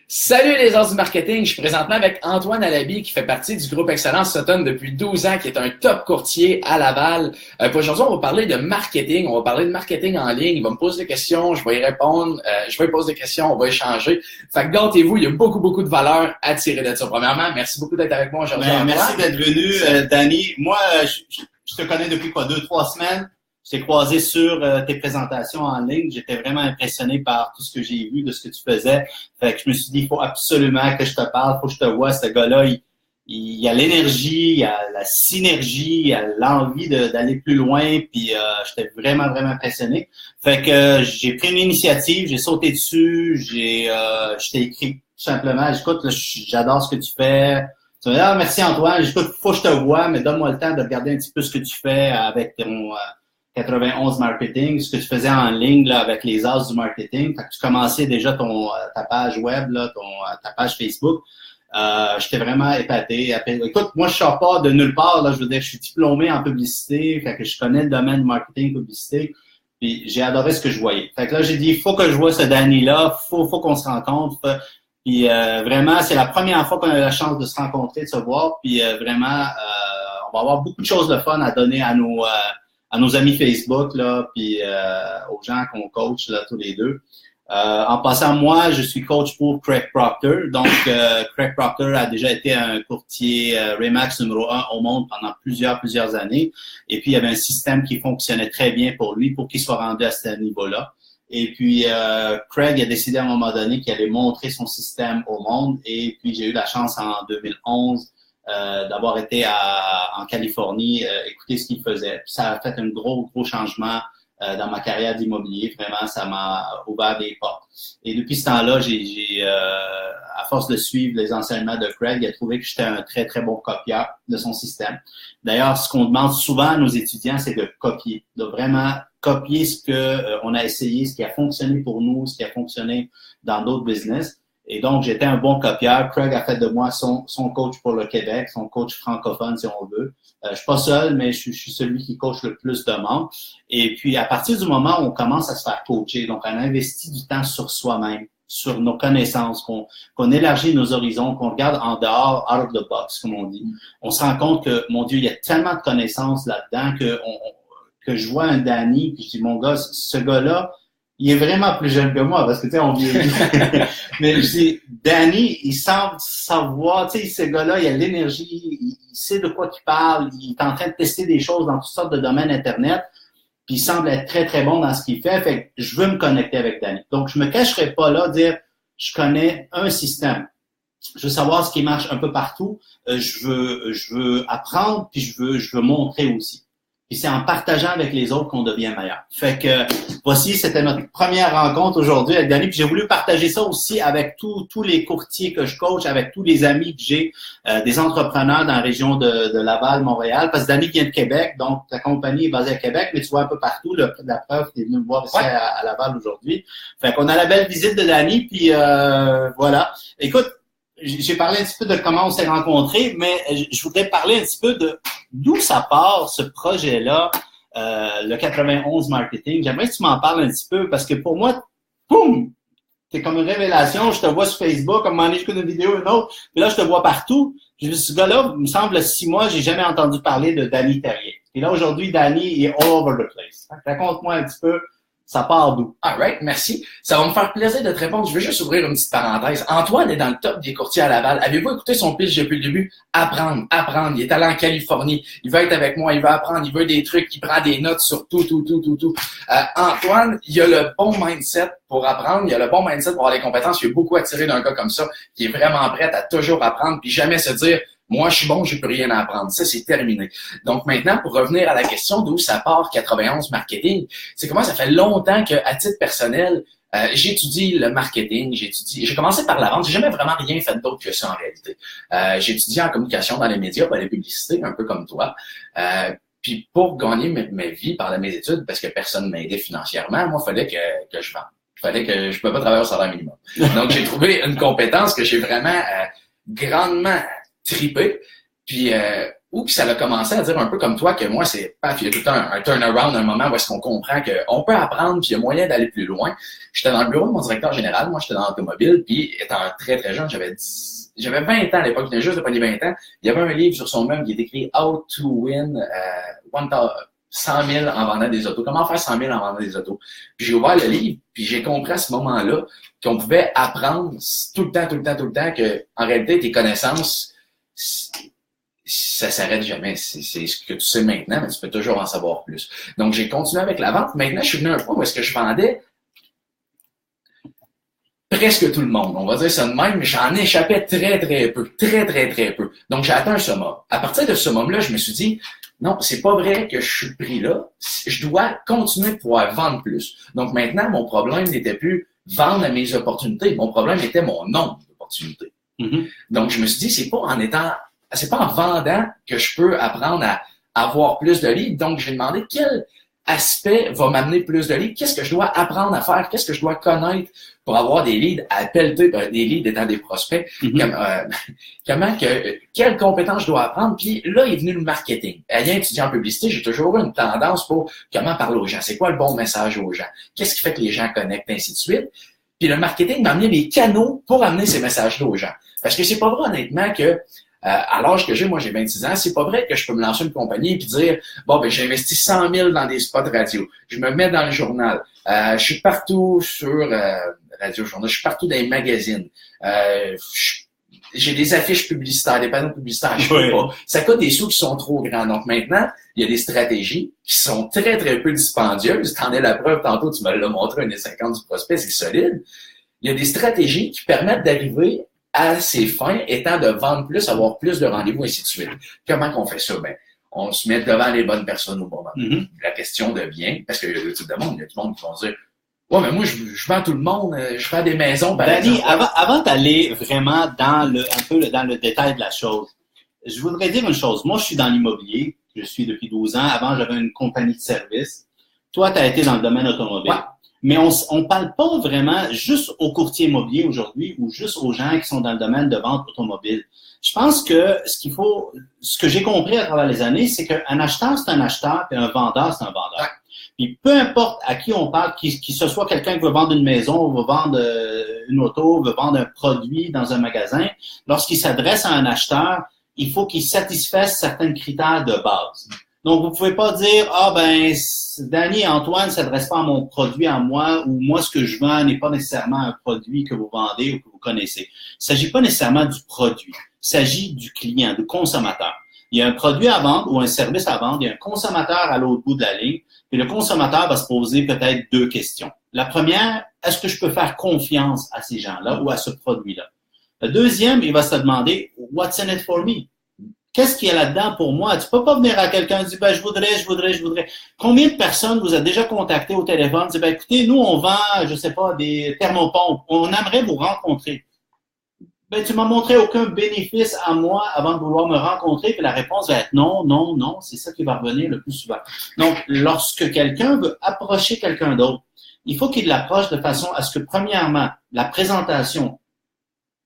Salut les arts du marketing, je suis présentement avec Antoine Alabi qui fait partie du groupe Excellence Sutton depuis 12 ans, qui est un top courtier à Laval. Pour aujourd'hui, on va parler de marketing, on va parler de marketing en ligne. Il va me poser des questions, je vais y répondre, je vais lui poser des questions, on va échanger. Fait que gâtez-vous, il y a beaucoup de valeur à tirer de ça. Premièrement, merci beaucoup d'être avec moi aujourd'hui. Merci d'être venu, Danny. Moi, je te connais depuis 2-3 semaines. Je t'ai croisé sur tes présentations en ligne. J'étais vraiment impressionné par tout ce que j'ai vu, de ce que tu faisais. Fait que je me suis dit, il faut absolument que je te parle, faut que je te vois. Ce gars-là, il a l'énergie, il a la synergie, il a l'envie d'aller plus loin. Puis j'étais vraiment impressionné. Fait que j'ai pris une initiative, j'ai sauté dessus, je t'ai écrit tout simplement. Écoute, là, j'adore ce que tu fais. Tu me dis, merci Antoine. Écoute, faut que je te vois, mais donne-moi le temps de regarder un petit peu ce que tu fais avec ton 91 marketing, ce que tu faisais en ligne là, avec les as du marketing. Fait que tu commençais déjà ta page web, là, ta page Facebook. J'étais vraiment épaté. Écoute, moi, je sors pas de nulle part. Là, je veux dire, je suis diplômé en publicité, fait que je connais le domaine du marketing publicité. Puis j'ai adoré ce que je voyais. Fait que là, j'ai dit, il faut que je vois ce Danny-là, faut qu'on se rencontre. Puis vraiment, c'est la première fois qu'on a la chance de se rencontrer, de se voir. Puis vraiment, on va avoir beaucoup de choses de fun à donner à nos amis Facebook, là, puis aux gens qu'on coach là, tous les deux. En passant, moi, je suis coach pour Craig Proctor. Donc, Craig Proctor a déjà été un courtier Remax numéro 1 au monde pendant plusieurs années. Et puis, il y avait un système qui fonctionnait très bien pour lui, pour qu'il soit rendu à ce niveau-là. Et puis, Craig a décidé à un moment donné qu'il allait montrer son système au monde. Et puis, j'ai eu la chance en 2011 d'avoir été en Californie, écouter ce qu'il faisait. Puis ça a fait un gros changement dans ma carrière d'immobilier. Vraiment, ça m'a ouvert des portes. Et depuis ce temps-là, à force de suivre les enseignements de Craig, il a trouvé que j'étais un très bon copieur de son système. D'ailleurs, ce qu'on demande souvent à nos étudiants, c'est de copier, de vraiment copier ce que on a essayé, ce qui a fonctionné pour nous, ce qui a fonctionné dans d'autres business. Et donc, j'étais un bon copieur. Craig a fait de moi son coach pour le Québec, son coach francophone, si on veut. Je suis pas seul, mais je suis celui qui coach le plus de membres. Et puis, à partir du moment où on commence à se faire coacher, donc on investit du temps sur soi-même, sur nos connaissances, qu'on élargit nos horizons, qu'on regarde en dehors, out of the box, comme on dit. On se rend compte que, mon Dieu, il y a tellement de connaissances là-dedans que je vois un Danny, puis je dis, mon gars, ce gars-là, il est vraiment plus jeune que moi, parce que, tu sais, on vieillit. Mais je dis, Danny, il semble savoir, tu sais, ce gars-là, il a l'énergie, il sait de quoi il parle, il est en train de tester des choses dans toutes sortes de domaines Internet, puis il semble être très bon dans ce qu'il fait. Fait que je veux me connecter avec Danny. Donc, je me cacherai pas là, dire, je connais un système. Je veux savoir ce qui marche un peu partout. Je veux apprendre, puis je veux montrer aussi. Puis c'est en partageant avec les autres qu'on devient meilleur. Fait que voici, c'était notre première rencontre aujourd'hui avec Danny. Puis j'ai voulu partager ça aussi avec tous les courtiers que je coach, avec tous les amis que j'ai, des entrepreneurs dans la région de Laval, Montréal. Parce que Danny vient de Québec, donc ta compagnie est basée à Québec, mais tu vois un peu partout. La preuve, tu es venu me voir ici à Laval aujourd'hui. Fait qu'on a la belle visite de Danny, puis voilà. Écoute, j'ai parlé un petit peu de comment on s'est rencontrés, mais je voudrais parler un petit peu de d'où ça part, ce projet-là, le 91 Marketing. J'aimerais que tu m'en parles un petit peu, parce que pour moi, boum, c'est comme une révélation. Je te vois sur Facebook, à un moment donné, je connais une vidéo, une autre, puis là, je te vois partout. Je me suis dit, ce gars-là, il me semble, 6 mois, j'ai jamais entendu parler de Danny Terrier. Et là, aujourd'hui, Danny est all over the place. Raconte-moi un petit peu. Ça part d'où? Alright, merci. Ça va me faire plaisir de te répondre. Je veux juste ouvrir une petite parenthèse. Antoine est dans le top des courtiers à Laval. Avez-vous écouté son pitch depuis le début? Apprendre. Il est allé en Californie. Il veut être avec moi. Il veut apprendre. Il veut des trucs. Il prend des notes sur tout. Antoine, il a le bon mindset pour apprendre. Il a le bon mindset pour avoir les compétences. Il a beaucoup attiré d'un gars comme ça qui est vraiment prêt à toujours apprendre puis jamais se dire moi, je suis bon, j'ai plus rien à apprendre. Ça, c'est terminé. Donc maintenant, pour revenir à la question d'où ça part 91 marketing, c'est comment ça fait longtemps que, à titre personnel, j'étudie le marketing, j'ai commencé par la vente, j'ai jamais vraiment rien fait d'autre que ça en réalité. J'ai étudié en communication dans les médias, dans les publicités, un peu comme toi. Puis pour gagner ma vie par mes études, parce que personne ne m'aidait financièrement, moi, il fallait que je vende. Il fallait que je ne peux pas travailler au salaire minimum. Donc j'ai trouvé une compétence que j'ai vraiment grandement trippé. Puis ou que ça a commencé à dire un peu comme toi que moi, c'est paf, il y a tout un turnaround, un moment où est-ce qu'on comprend qu'on peut apprendre puis il y a moyen d'aller plus loin. J'étais dans le bureau de mon directeur général, moi j'étais dans l'automobile, puis étant très très jeune, j'avais 20 ans à l'époque, je venais juste de pas les 20 ans, il y avait un livre sur son meuble qui est écrit How to Win 100 000 en vendant des autos. Comment faire 100 000 en vendant des autos? Puis j'ai ouvert le livre, puis j'ai compris à ce moment-là qu'on pouvait apprendre tout le temps que, en réalité, tes connaissances, ça s'arrête jamais. C'est ce que tu sais maintenant, mais tu peux toujours en savoir plus. Donc, j'ai continué avec la vente. Maintenant, je suis venu à un point où est-ce que je vendais presque tout le monde. On va dire ça de même, mais j'en échappais très peu. Donc, j'ai atteint un summum. À partir de ce summum-là, je me suis dit, non, c'est pas vrai que je suis pris là. Je dois continuer de pouvoir vendre plus. Donc, maintenant, mon problème n'était plus vendre à mes opportunités. Mon problème était mon nombre d'opportunités. Mm-hmm. Donc, je me suis dit, c'est pas en vendant que je peux apprendre à avoir plus de leads. Donc, j'ai demandé quel aspect va m'amener plus de leads. Qu'est-ce que je dois apprendre à faire? Qu'est-ce que je dois connaître pour avoir des leads à pelleter, des leads étant des prospects? Mm-hmm. Quelles compétences je dois apprendre? Puis là, est venu le marketing. Ayant étudié en publicité, j'ai toujours eu une tendance pour comment parler aux gens. C'est quoi le bon message aux gens? Qu'est-ce qui fait que les gens connectent, ainsi de suite? Puis le marketing m'a amené les canaux pour amener ces messages-là aux gens. Parce que c'est pas vrai, honnêtement, que à l'âge que j'ai, moi j'ai 26 ans, c'est pas vrai que je peux me lancer une compagnie et dire bon ben j'investis 100 000 dans des spots radio, je me mets dans le journal, je suis partout sur radio journal, je suis partout dans les magazines, j'ai des affiches publicitaires, des panneaux publicitaires, je peux pas. Ça coûte des sous qui sont trop grands. Donc maintenant, il y a des stratégies qui sont très peu dispendieuses. T'en es la preuve, tantôt tu me l'as montré, 1,50 du prospect, c'est solide. Il y a des stratégies qui permettent d'arriver à ses fins étant de vendre plus, avoir plus de rendez-vous, ainsi de suite. Comment qu'on fait ça? Ben, on se met devant les bonnes personnes au bon moment. Mm-hmm. La question devient, parce qu'il y a deux types de monde, il y a tout le monde qui vont dire ouais, mais moi, je vends tout le monde, je vends des maisons, par exemple. Avant d'aller vraiment un peu dans le détail de la chose, je voudrais dire une chose. Moi, je suis dans l'immobilier. Je suis depuis 12 ans. Avant, j'avais une compagnie de services. Toi, tu as été dans le domaine automobile. Ouais. Mais on parle pas vraiment juste aux courtiers immobiliers aujourd'hui ou juste aux gens qui sont dans le domaine de vente automobile. Je pense que ce que j'ai compris à travers les années, c'est qu'un acheteur, c'est un acheteur, et un vendeur, c'est un vendeur. Ouais. Puis peu importe à qui on parle, qu'il ce soit quelqu'un qui veut vendre une maison, veut vendre une auto, veut vendre un produit dans un magasin, lorsqu'il s'adresse à un acheteur, il faut qu'il satisfasse certains critères de base. Donc, vous pouvez pas dire, Danny et Antoine ne s'adressent pas à mon produit à moi, ou moi, ce que je vends n'est pas nécessairement un produit que vous vendez ou que vous connaissez. Il s'agit pas nécessairement du produit. Il s'agit du client, du consommateur. Il y a un produit à vendre ou un service à vendre, il y a un consommateur à l'autre bout de la ligne, et le consommateur va se poser peut-être deux questions. La première, est-ce que je peux faire confiance à ces gens-là ou à ce produit-là? La deuxième, il va se demander, what's in it for me? Qu'est-ce qu'il y a là-dedans pour moi? Tu peux pas venir à quelqu'un et dire, je voudrais. Combien de personnes vous avez déjà contacté au téléphone? Dire, écoutez, nous, on vend, je sais pas, des thermopompes. On aimerait vous rencontrer. Tu m'as montré aucun bénéfice à moi avant de vouloir me rencontrer, puis la réponse va être non. C'est ça qui va revenir le plus souvent. Donc, lorsque quelqu'un veut approcher quelqu'un d'autre, il faut qu'il l'approche de façon à ce que, premièrement, la présentation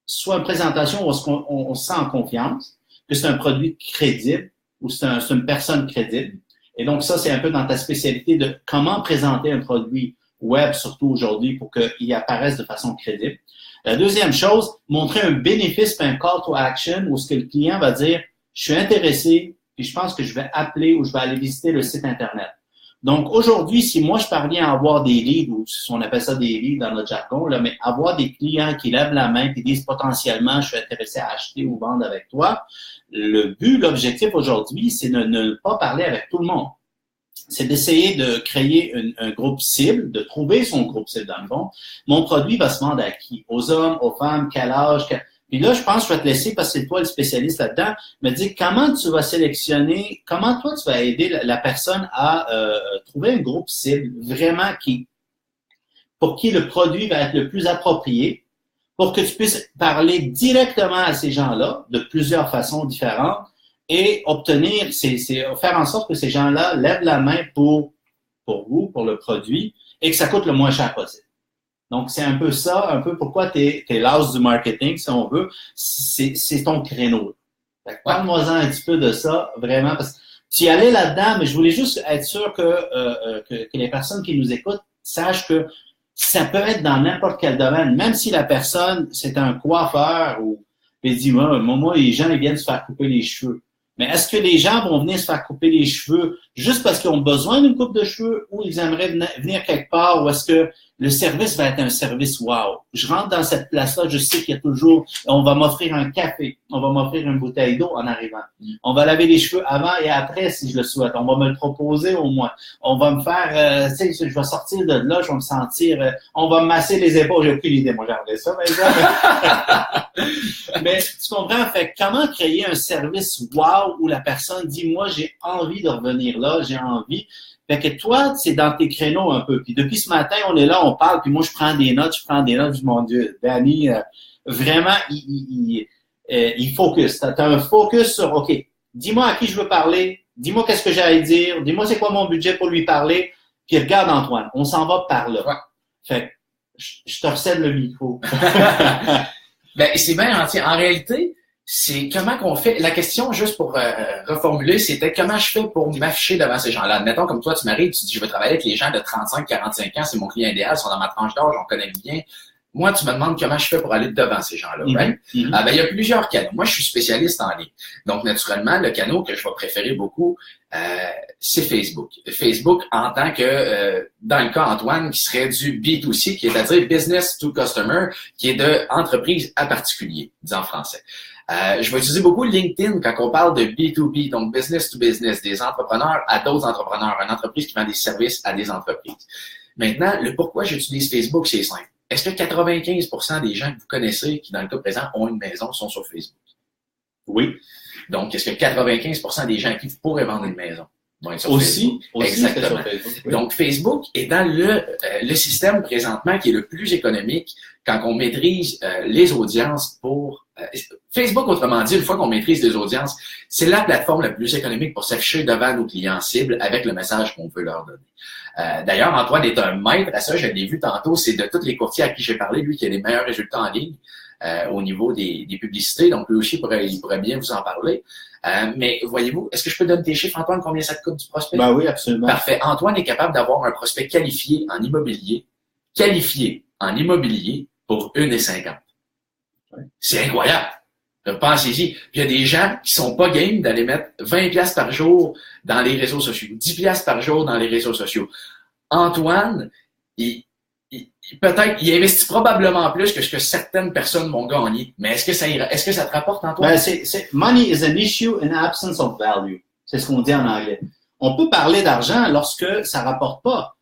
soit une présentation où on se sent en confiance, que c'est un produit crédible ou c'est une personne crédible. Et donc, ça, c'est un peu dans ta spécialité de comment présenter un produit web, surtout aujourd'hui, pour qu'il apparaisse de façon crédible. La deuxième chose, montrer un bénéfice et un call to action où ce que le client va dire, je suis intéressé, puis je pense que je vais appeler ou je vais aller visiter le site Internet. Donc, aujourd'hui, si moi, je parviens à avoir des leads, ou si on appelle ça des leads dans notre jargon, là, mais avoir des clients qui lèvent la main et disent potentiellement, je suis intéressé à acheter ou vendre avec toi, le but, l'objectif aujourd'hui, c'est de ne pas parler avec tout le monde. C'est d'essayer de créer un groupe cible, de trouver son groupe cible dans le fond. Mon produit va se vendre à qui? Aux hommes, aux femmes, quel âge? Puis là, je pense que je vais te laisser, parce que c'est toi le spécialiste là-dedans, me dire comment tu vas sélectionner, comment toi tu vas aider la personne à trouver un groupe cible vraiment pour qui le produit va être le plus approprié, pour que tu puisses parler directement à ces gens-là de plusieurs façons différentes et obtenir, faire en sorte que ces gens-là lèvent la main pour vous, pour le produit, et que ça coûte le moins cher possible. Donc, c'est un peu ça, un peu pourquoi t'es l'as du marketing, si on veut, c'est ton créneau. Parle-moi-en un petit peu de ça, vraiment, parce que tu y allais là-dedans, mais je voulais juste être sûr que les personnes qui nous écoutent sachent que ça peut être dans n'importe quel domaine, même si la personne, c'est un coiffeur ou il dit, moi, les gens, ils viennent se faire couper les cheveux. Mais est-ce que les gens vont venir se faire couper les cheveux juste parce qu'ils ont besoin d'une coupe de cheveux ou ils aimeraient venir quelque part ou est-ce que le service va être un service wow? Je rentre dans cette place-là, je sais qu'il y a toujours, on va m'offrir un café, on va m'offrir une bouteille d'eau en arrivant. On va laver les cheveux avant et après si je le souhaite. On va me le proposer au moins. On va me faire, tu sais, je vais sortir de là, je vais me sentir, on va me masser les épaules. J'ai aucune idée, moi j'aimerais ça, mais tu comprends? Fait comment créer un service wow où la personne dit, moi j'ai envie de revenir là, j'ai envie. Fait que toi, c'est dans tes créneaux un peu. Puis depuis ce matin, on est là, on parle, puis moi, je prends des notes. Je dis, mon Dieu, Danny, vraiment, il focus. T'as un focus sur, OK, dis-moi à qui je veux parler, dis-moi qu'est-ce que j'ai à dire, dis-moi c'est quoi mon budget pour lui parler, puis regarde, Antoine, on s'en va par là. Ouais. Fait que je te recède le micro. Ben, c'est bien entier. En réalité, c'est comment qu'on fait. La question, juste pour reformuler, c'était comment je fais pour m'afficher devant ces gens-là. Admettons, comme toi, tu m'arrives, tu dis, je veux travailler avec les gens de 35-45 ans, c'est mon client idéal, ils sont dans ma tranche d'âge, on connaît bien. Moi, tu me demandes comment je fais pour aller devant ces gens-là, right? Ben, il y a plusieurs canaux. Moi, je suis spécialiste en ligne. Donc, naturellement, le canal que je vais préférer beaucoup, c'est Facebook. Facebook en tant que, dans le cas Antoine, qui serait du B2C, qui est à dire Business to Customer, qui est de entreprise à particulier, dit en français. Je vais utiliser beaucoup LinkedIn quand on parle de B2B, donc business to business, des entrepreneurs à d'autres entrepreneurs, une entreprise qui vend des services à des entreprises. Maintenant, le pourquoi j'utilise Facebook, c'est simple. Est-ce que 95% des gens que vous connaissez, qui dans le cas présent ont une maison, sont sur Facebook? Oui. Donc, est-ce que 95% des gens qui pourraient vendre une maison vont être sur Facebook? Aussi, exactement. Sur Facebook, oui. Donc, Facebook est dans le système présentement qui est le plus économique quand on maîtrise les audiences pour... Facebook, autrement dit, une fois qu'on maîtrise les audiences, c'est la plateforme la plus économique pour s'afficher devant nos clients cibles avec le message qu'on veut leur donner. D'ailleurs, Antoine est un maître à ça, je l'ai vu tantôt, c'est de tous les courtiers à qui j'ai parlé, lui qui a les meilleurs résultats en ligne au niveau des publicités, donc lui aussi il pourrait bien vous en parler. Mais voyez-vous, est-ce que je peux donner tes chiffres, Antoine, combien ça te coûte du prospect? Ben oui, absolument. Parfait. Antoine est capable d'avoir un prospect qualifié en immobilier pour 1,50. Ouais. C'est incroyable. Pensez-y. Puis il y a des gens qui sont pas game d'aller mettre 20$ par jour dans les réseaux sociaux, 10$ par jour dans les réseaux sociaux. Antoine, il investit probablement plus que ce que certaines personnes vont gagner. Mais est-ce que ça te rapporte, Antoine? Ben, money is an issue in absence of value. C'est ce qu'on dit en anglais. On peut parler d'argent lorsque ça rapporte pas.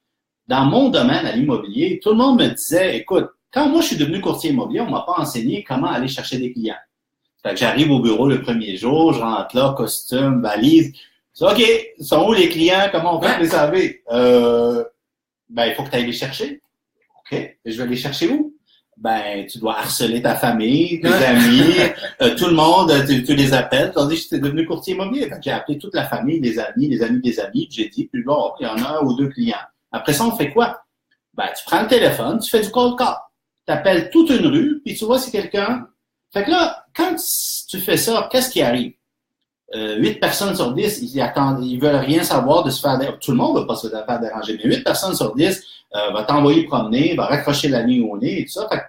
Dans mon domaine à l'immobilier, tout le monde me disait, écoute, quand moi je suis devenu courtier immobilier, on m'a pas enseigné comment aller chercher des clients. Fait que j'arrive au bureau le premier jour, je rentre là, costume, valise. C'est OK, sont où les clients? Comment on fait pour les savoir? Ben, il faut que tu ailles les chercher. OK, je vais les chercher où? Ben, tu dois harceler ta famille, tes amis, tout le monde, tu les appelles. Tu leur dis que tu es devenu courtier immobilier. Fait que j'ai appelé toute la famille, les amis des amis, puis j'ai dit, puis bon, il y en a un ou deux clients. Après ça, on fait quoi? Ben, tu prends le téléphone, tu fais du cold call. Tu appelles toute une rue, puis tu vois si quelqu'un... Fait que là, quand tu fais ça, qu'est-ce qui arrive? 8 personnes sur 10, ils veulent rien savoir de se faire déranger. Tout le monde ne veut pas se faire déranger, mais 8 personnes sur 10 va t'envoyer promener, va raccrocher la ligne au nez et tout ça. Fait que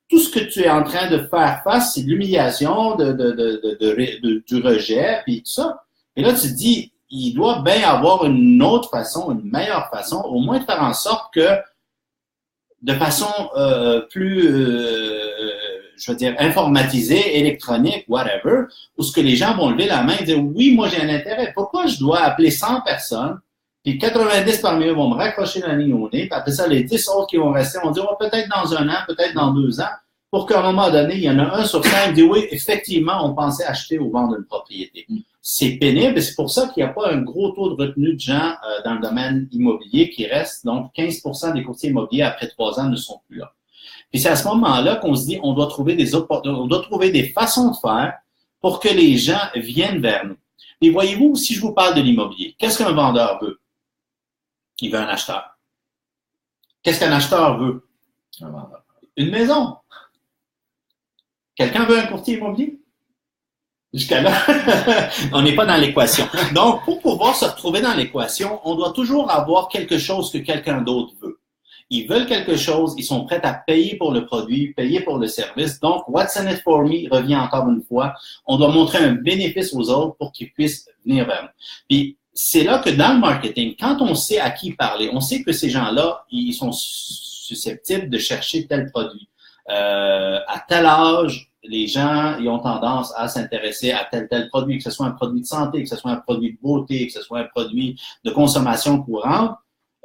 tout ce que tu es en train de faire face, c'est de l'humiliation, du rejet, puis tout ça. Et là, tu te dis, il doit bien avoir une autre façon, une meilleure façon, au moins de faire en sorte que, de façon plus... je veux dire, informatisé, électronique, whatever, où ce que les gens vont lever la main et dire, oui, moi, j'ai un intérêt. Pourquoi je dois appeler 100 personnes, puis 90 parmi eux vont me raccrocher la ligne au nez, puis après ça, les 10 autres qui vont rester vont dire, oh, peut-être dans 1 an, peut-être dans 2 ans, pour qu'à un moment donné, il y en a un sur 5 qui dit, oui, effectivement, on pensait acheter ou vendre une propriété. C'est pénible et c'est pour ça qu'il n'y a pas un gros taux de retenue de gens dans le domaine immobilier qui reste. Donc, 15% des courtiers immobiliers après 3 ans ne sont plus là. Puis c'est à ce moment-là qu'on se dit, on doit trouver des façons de faire pour que les gens viennent vers nous. Et voyez-vous, si je vous parle de l'immobilier, qu'est-ce qu'un vendeur veut? Il veut un acheteur. Qu'est-ce qu'un acheteur veut? Un vendeur. Une maison. Quelqu'un veut un courtier immobilier? Jusqu'à là, on n'est pas dans l'équation. Donc, pour pouvoir se retrouver dans l'équation, on doit toujours avoir quelque chose que quelqu'un d'autre veut. Ils veulent quelque chose, ils sont prêts à payer pour le produit, payer pour le service. Donc, what's in it for me revient encore une fois. On doit montrer un bénéfice aux autres pour qu'ils puissent venir vers nous. Puis, c'est là que dans le marketing, quand on sait à qui parler, on sait que ces gens-là, ils sont susceptibles de chercher tel produit. À tel âge, les gens ils ont tendance à s'intéresser à tel produit, que ce soit un produit de santé, que ce soit un produit de beauté, que ce soit un produit de consommation courante.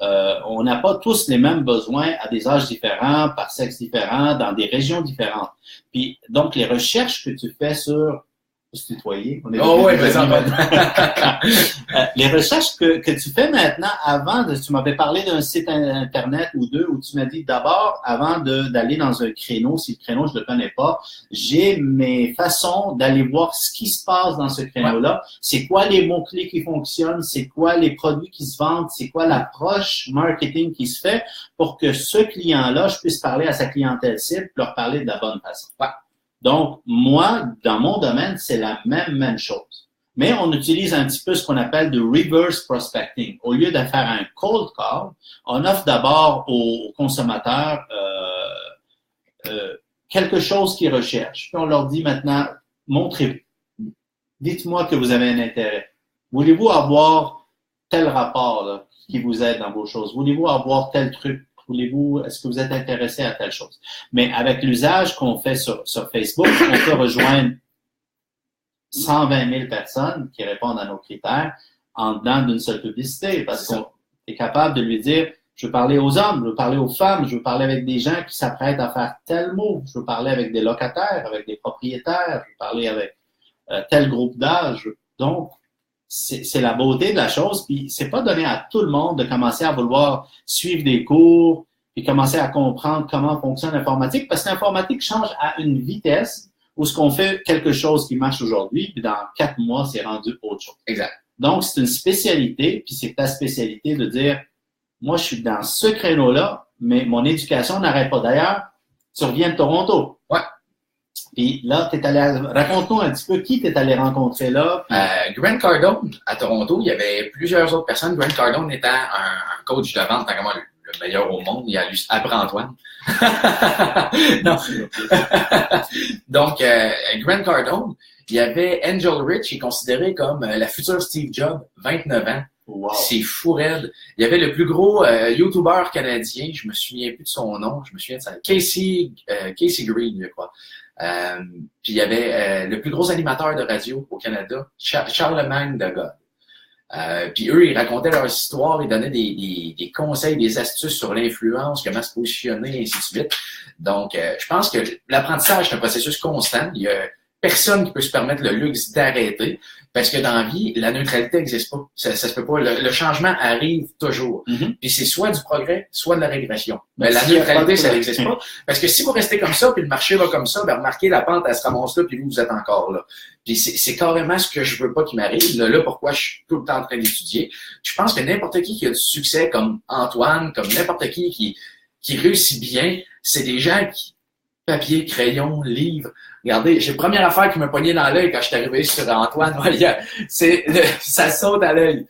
On n'a pas tous les mêmes besoins à des âges différents, par sexe différent, dans des régions différentes. Puis donc les recherches que tu fais sur se tutoyer. Oh oui, mais ça va. Les recherches que tu fais maintenant, tu m'avais parlé d'un site internet ou deux où tu m'as dit d'abord, avant d'aller dans un créneau, si le créneau je le connais pas, j'ai mes façons d'aller voir ce qui se passe dans ce créneau-là. Ouais. C'est quoi les mots-clés qui fonctionnent, c'est quoi les produits qui se vendent, c'est quoi l'approche marketing qui se fait pour que ce client-là, je puisse parler à sa clientèle cible, leur parler de la bonne façon. Ouais. Donc, moi, dans mon domaine, c'est la même chose. Mais on utilise un petit peu ce qu'on appelle de reverse prospecting. Au lieu de faire un cold call, on offre d'abord aux consommateurs quelque chose qu'ils recherchent. Puis on leur dit maintenant, montrez-vous. Dites-moi que vous avez un intérêt. Voulez-vous avoir tel rapport là, qui vous aide dans vos choses? Voulez-vous avoir tel truc? Est-ce que vous êtes intéressé à telle chose? Mais avec l'usage qu'on fait sur Facebook, on peut rejoindre 120 000 personnes qui répondent à nos critères en dedans d'une seule publicité parce qu'on est capable de lui dire, je veux parler aux hommes, je veux parler aux femmes, je veux parler avec des gens qui s'apprêtent à faire tel mot, je veux parler avec des locataires, avec des propriétaires, je veux parler avec tel groupe d'âge. Donc, c'est la beauté de la chose, puis c'est pas donné à tout le monde de commencer à vouloir suivre des cours, puis commencer à comprendre comment fonctionne l'informatique, parce que l'informatique change à une vitesse où ce qu'on fait quelque chose qui marche aujourd'hui, puis dans 4 mois, c'est rendu autre chose. Exact. Donc, c'est une spécialité, puis c'est ta spécialité de dire, moi, je suis dans ce créneau-là, mais mon éducation n'arrête pas. D'ailleurs, tu reviens de Toronto. Ouais. Puis là, raconte-nous un petit peu qui t'es allé rencontrer là. Grant Cardone, à Toronto, il y avait plusieurs autres personnes. Grant Cardone étant un coach de vente, vraiment le meilleur au monde. Il a lu après Antoine. Non. Donc, Grant Cardone, il y avait Angel Rich, qui est considéré comme la future Steve Jobs, 29 ans. Wow. C'est fou raide. Il y avait le plus gros YouTuber canadien, je me souviens plus de son nom, je me souviens de ça, Casey Green, je crois. Puis il y avait le plus gros animateur de radio au Canada, Charlemagne de God. Puis eux, ils racontaient leur histoire, ils donnaient des conseils, des astuces sur l'influence, comment se positionner, et ainsi de suite. Donc, je pense que l'apprentissage, c'est un processus constant. Il y a personne qui peut se permettre le luxe d'arrêter, parce que dans la vie, la neutralité n'existe pas. Ça se peut pas. Le changement arrive toujours. Mm-hmm. Puis c'est soit du progrès, soit de la régression. Mais la neutralité, ça n'existe pas. Parce que si vous restez comme ça, puis le marché va comme ça, ben remarquez, la pente, elle se ramasse là, puis vous êtes encore là. Puis c'est carrément ce que je veux pas qu'il m'arrive. Là, pourquoi je suis tout le temps en train d'étudier. Je pense que n'importe qui a du succès, comme Antoine, comme n'importe qui réussit bien, c'est des gens qui papier, crayon, livre. Regardez, j'ai la première affaire qui m'a pogné dans l'œil quand je suis arrivé sur Antoine. Ça saute à l'œil.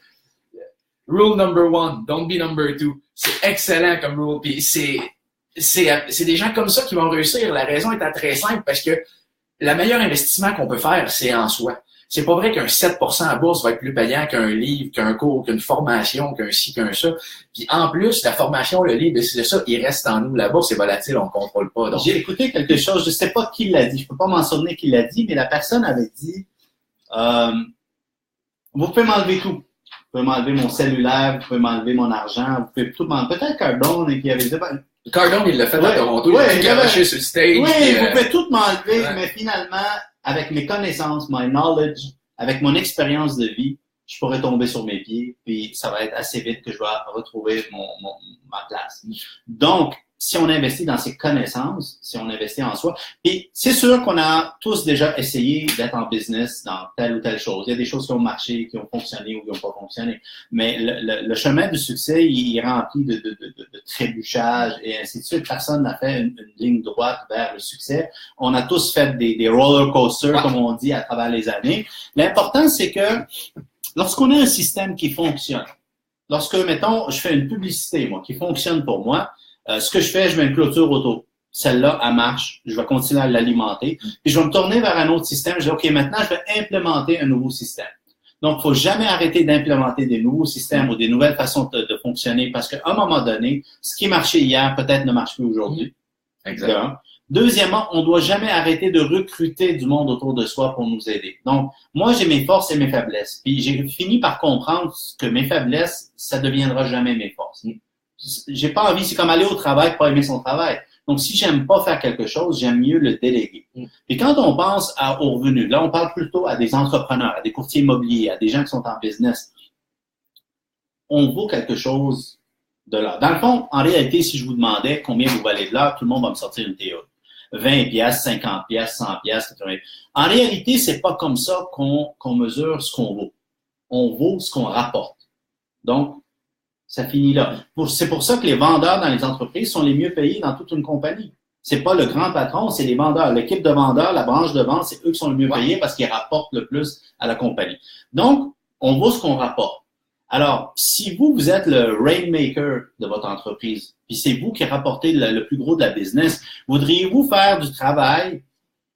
Rule number 1, don't be number 2. C'est excellent comme rule. Puis c'est des gens comme ça qui vont réussir. La raison est très simple parce que le meilleur investissement qu'on peut faire, c'est en soi. C'est pas vrai qu'un 7% à bourse va être plus payant qu'un livre, qu'un cours, qu'une formation, qu'un ci, qu'un ça. Puis en plus, la formation, le livre, c'est ça, il reste en nous. La bourse est volatile, on contrôle pas. Donc... J'ai écouté quelque chose, je sais pas qui l'a dit, je peux pas m'en souvenir qui l'a dit, mais la personne avait dit vous pouvez m'enlever tout. Vous pouvez m'enlever mon cellulaire, vous pouvez m'enlever mon argent, vous pouvez tout m'enlever. Peut-être Cardone qui avait dit Cardone, il l'a fait à Toronto, il a garoché sur le stage. Oui, vous pouvez tout m'enlever, mais finalement, avec mes connaissances, my knowledge, avec mon expérience de vie, je pourrais tomber sur mes pieds, puis ça va être assez vite que je vais retrouver ma place. Donc, si on investit dans ses connaissances, si on investit en soi. Et c'est sûr qu'on a tous déjà essayé d'être en business dans telle ou telle chose. Il y a des choses qui ont marché, qui ont fonctionné ou qui n'ont pas fonctionné. Mais le chemin du succès, il est rempli de trébuchages et ainsi de suite. Personne n'a fait une ligne droite vers le succès. On a tous fait des roller coasters, comme on dit, à travers les années. L'important, c'est que lorsqu'on a un système qui fonctionne, lorsque, mettons, je fais une publicité, moi, qui fonctionne pour moi, ce que je fais, je mets une clôture auto. Celle-là, elle marche. Je vais continuer à l'alimenter. Puis je vais me tourner vers un autre système. Je dis, OK, maintenant, je vais implémenter un nouveau système. Donc, il faut jamais arrêter d'implémenter des nouveaux systèmes ou des nouvelles façons de fonctionner parce qu'à un moment donné, ce qui marchait hier, peut-être ne marche plus aujourd'hui. Exactement. Deuxièmement, on doit jamais arrêter de recruter du monde autour de soi pour nous aider. Donc, moi, j'ai mes forces et mes faiblesses. Puis, j'ai fini par comprendre que mes faiblesses, ça deviendra jamais mes forces. J'ai pas envie, c'est comme aller au travail, pas aimer son travail. Donc, si j'aime pas faire quelque chose, j'aime mieux le déléguer. Et quand on pense aux revenus, là, on parle plutôt à des entrepreneurs, à des courtiers immobiliers, à des gens qui sont en business. On vaut quelque chose de l'heure. Dans le fond, en réalité, si je vous demandais combien vous valez de l'heure, tout le monde va me sortir une théorie. 20 piastres, 50 piastres, 100 piastres, 80. En réalité, c'est pas comme ça qu'on mesure ce qu'on vaut. On vaut ce qu'on rapporte. Donc, ça finit là. C'est pour ça que les vendeurs dans les entreprises sont les mieux payés dans toute une compagnie. C'est pas le grand patron, c'est les vendeurs. L'équipe de vendeurs, la branche de vente, c'est eux qui sont les mieux payés parce qu'ils rapportent le plus à la compagnie. Donc, on vaut ce qu'on rapporte. Alors, si vous êtes le rainmaker de votre entreprise, puis c'est vous qui rapportez le plus gros de la business, voudriez-vous faire du travail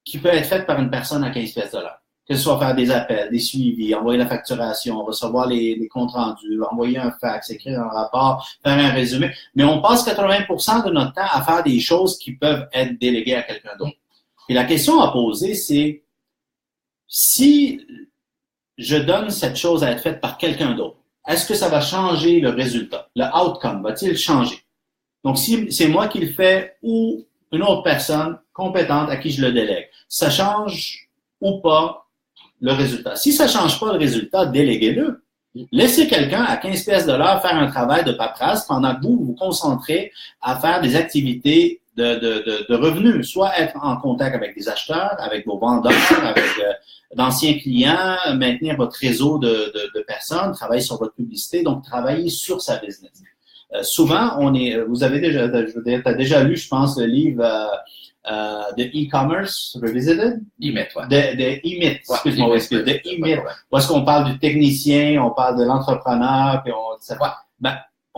qui peut être fait par une personne à 15 pièces de l'heure? Que ce soit faire des appels, des suivis, envoyer la facturation, recevoir les comptes rendus, envoyer un fax, écrire un rapport, faire un résumé. Mais on passe 80% de notre temps à faire des choses qui peuvent être déléguées à quelqu'un d'autre. Et la question à poser, c'est si je donne cette chose à être faite par quelqu'un d'autre, est-ce que ça va changer le résultat? Le outcome, va-t-il changer? Donc, si c'est moi qui le fais ou une autre personne compétente à qui je le délègue, ça change ou pas le résultat? Si ça change pas le résultat, déléguez-le. Laissez quelqu'un à 15 pièces de l'heure faire un travail de paperasse pendant que vous vous concentrez à faire des activités de revenus, soit être en contact avec des acheteurs, avec vos vendeurs, avec d'anciens clients, maintenir votre réseau de personnes, travailler sur votre publicité, donc travailler sur sa business. Souvent, vous avez déjà, t'as déjà lu, je pense, le livre de e-commerce revisited? E-Myth, ouais. De e-Myth, excuse-moi, de e-Myth. Parce qu'on parle du technicien, on parle de l'entrepreneur, puis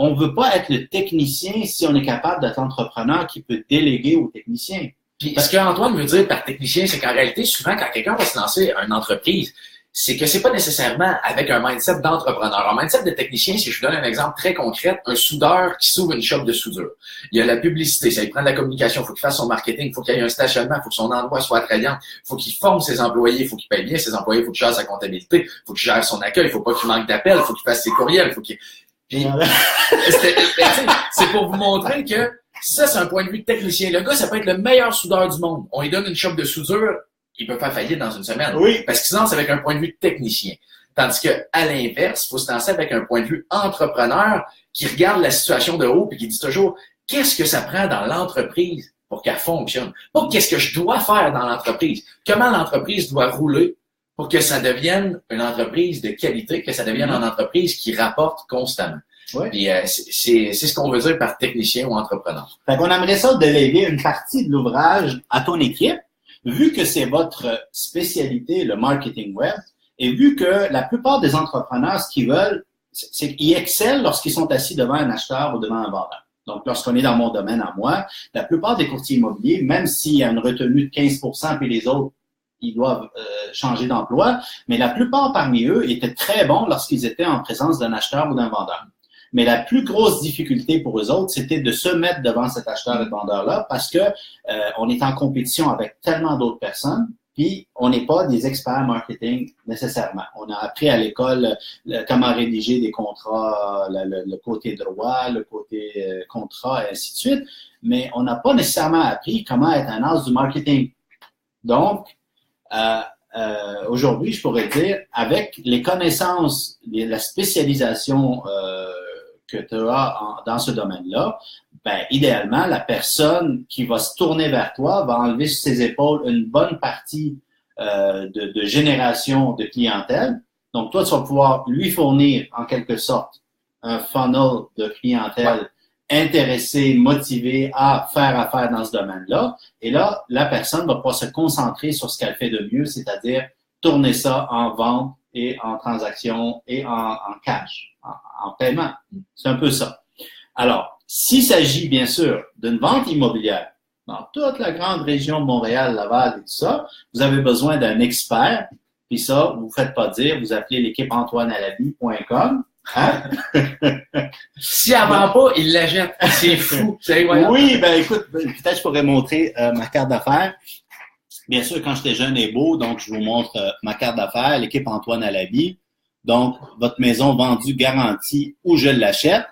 on veut pas être le technicien si on est capable d'être l'entrepreneur qui peut déléguer au technicien. Puis ce qu'Antoine veut dire par technicien, c'est qu'en réalité, souvent, quand quelqu'un va se lancer une entreprise, c'est que c'est pas nécessairement avec un mindset d'entrepreneur. Un mindset de technicien, si je vous donne un exemple très concret, un soudeur qui s'ouvre une shop de soudure. Il y a la publicité, ça lui prend de la communication, il faut qu'il fasse son marketing, il faut qu'il y ait un stationnement, il faut que son endroit soit attrayant, il faut qu'il forme ses employés, il faut qu'il paye bien ses employés, il faut qu'il gère sa comptabilité, il faut qu'il gère son accueil, il faut pas qu'il manque d'appels, il faut qu'il fasse ses courriels, il faut qu'il... Puis, c'est pour vous montrer que ça, c'est un point de vue de technicien. Le gars, ça peut être le meilleur soudeur du monde. On lui donne une shop de soudure, il peut faire faillite dans une semaine. Oui. Parce qu'il se lance avec un point de vue technicien. Tandis que, à l'inverse, il faut se lancer avec un point de vue entrepreneur qui regarde la situation de haut et qui dit toujours, qu'est-ce que ça prend dans l'entreprise pour qu'elle fonctionne? Pas qu'est-ce que je dois faire dans l'entreprise. Comment l'entreprise doit rouler pour que ça devienne une entreprise de qualité, que ça devienne une entreprise qui rapporte constamment. Ouais. Puis, c'est ce qu'on veut dire par technicien ou entrepreneur. Fait qu'on aimerait ça déléguer une partie de l'ouvrage à ton équipe, vu que c'est votre spécialité, le marketing web, et vu que la plupart des entrepreneurs, ce qu'ils veulent, c'est qu'ils excellent lorsqu'ils sont assis devant un acheteur ou devant un vendeur. Donc, lorsqu'on est dans mon domaine à moi, la plupart des courtiers immobiliers, même s'il y a une retenue de 15% puis les autres, ils doivent changer d'emploi, mais la plupart parmi eux étaient très bons lorsqu'ils étaient en présence d'un acheteur ou d'un vendeur. Mais la plus grosse difficulté pour eux autres, c'était de se mettre devant cet acheteur et vendeur-là parce que on est en compétition avec tellement d'autres personnes, puis on n'est pas des experts marketing nécessairement. On a appris à l'école comment rédiger des contrats, le côté droit, le côté contrat, et ainsi de suite, mais on n'a pas nécessairement appris comment être un as du marketing. Donc, aujourd'hui, je pourrais dire, avec les connaissances, la spécialisation que tu as dans ce domaine-là, ben, idéalement, la personne qui va se tourner vers toi va enlever sur ses épaules une bonne partie de génération de clientèle. Donc, toi, tu vas pouvoir lui fournir, en quelque sorte, un funnel de clientèle intéressée, motivée à faire affaire dans ce domaine-là. Et là, la personne va pouvoir se concentrer sur ce qu'elle fait de mieux, c'est-à-dire tourner ça en vente et en transaction et en cash, en paiement. C'est un peu ça. Alors, s'il s'agit, bien sûr, d'une vente immobilière dans toute la grande région de Montréal, Laval et tout ça, vous avez besoin d'un expert. Puis ça, vous ne faites pas dire, vous appelez l'équipe antoinealabi.com. Hein? Si elle vend pas, il la jette. C'est fou. C'est incroyable. Oui, ben écoute, peut-être je pourrais montrer ma carte d'affaires. Bien sûr, quand j'étais jeune et beau, donc je vous montre ma carte d'affaires, l'équipe Antoine Alabi. Donc, votre maison vendue garantie où je l'achète.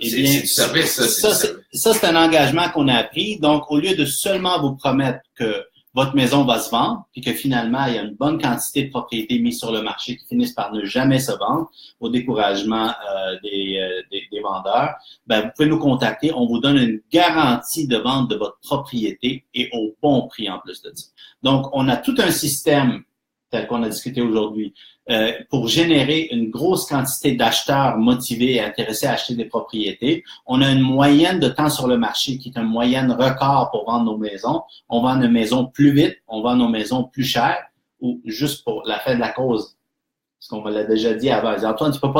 Eh bien, c'est du service, ça, c'est un engagement qu'on a pris. Donc, au lieu de seulement vous promettre que votre maison va se vendre, puis que finalement, il y a une bonne quantité de propriétés mises sur le marché qui finissent par ne jamais se vendre au découragement des vendeurs, ben, vous pouvez nous contacter. On vous donne une garantie de vente de votre propriété et au bon prix en plus de ça. Donc, on a tout un système tel qu'on a discuté aujourd'hui, pour générer une grosse quantité d'acheteurs motivés et intéressés à acheter des propriétés. On a une moyenne de temps sur le marché qui est une moyenne record pour vendre nos maisons. On vend nos maisons plus vite, on vend nos maisons plus chères, ou juste pour la fin de la cause. Parce qu'on me l'a déjà dit avant. Antoine, tu peux